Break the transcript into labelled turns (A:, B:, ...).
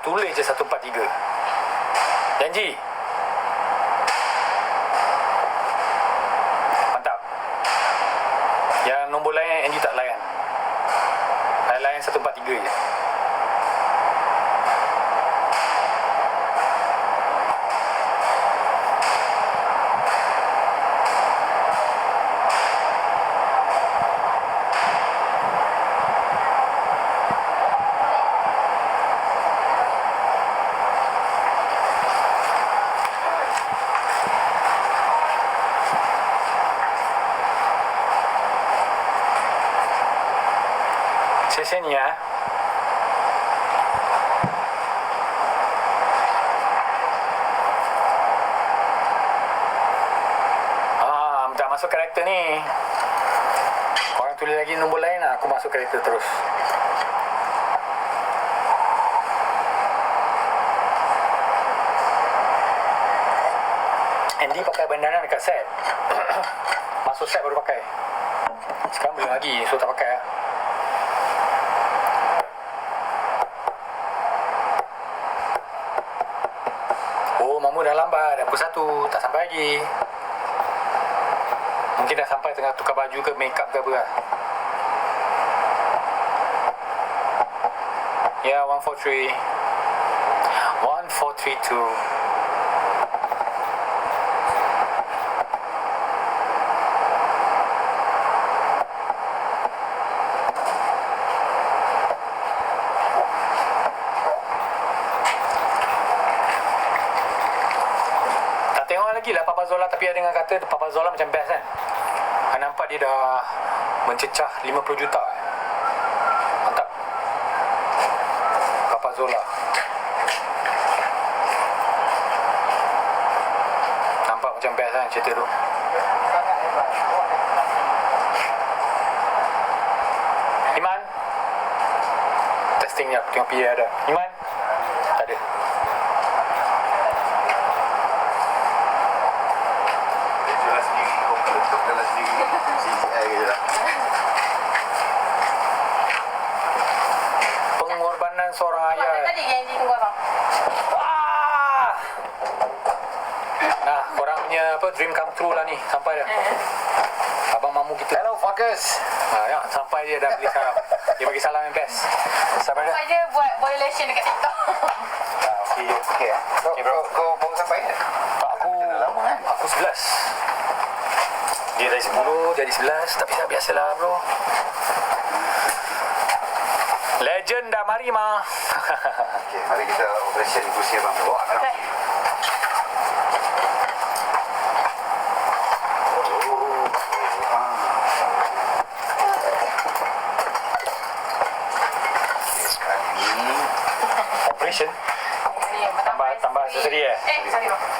A: tulis je 143. Janji? Mantap. Yang nombor lain Andy tak layan. Layan 143 je. Sini ya. Tak masuk karakter ni. Orang tulis lagi nombor lain lah, aku masuk karakter terus. Andy pakai bandana dekat set. Masuk set baru pakai. Sekarang belum lagi, so tak pakai lah. Mamu dah lambat, dah pukul 1, tak sampai lagi. Mungkin dah sampai tengah tukar baju ke make up ke apa lah. Ya, 143 1432. Lagi lah Papa Zola, tapi ada dengan kata Papa Zola macam best kan. Nampak dia dah mencecah 50 juta. Mantap Papa Zola. Nampak macam best kan cerita tu. Iman, testing jap, tengok PA ada. Iman, tak ada. Pengorbanan seorang ayah.
B: Tadi janji tunggu abang.
A: Wah! Nah, korang punya apa dream come true lah ni. Sampai dah. Abang mamu kita.
C: Hello fuckers.
A: Ya, sampai dia dah beli salam. Dia bagi salam yang best. Sabar dah.
B: Buat je buat violation dekat TikTok.
C: Okey. Kau baru sampai ke?
A: Aku 11. Dia dari 10 jadi 11. Tapi dah biasalah bro. Legend dah mari mah.
C: Okey, mari kita operation kursi abang. Bawa kan.
B: Okay.
A: Operation.
B: Ni
A: Tambah aksesori
B: sorry bang.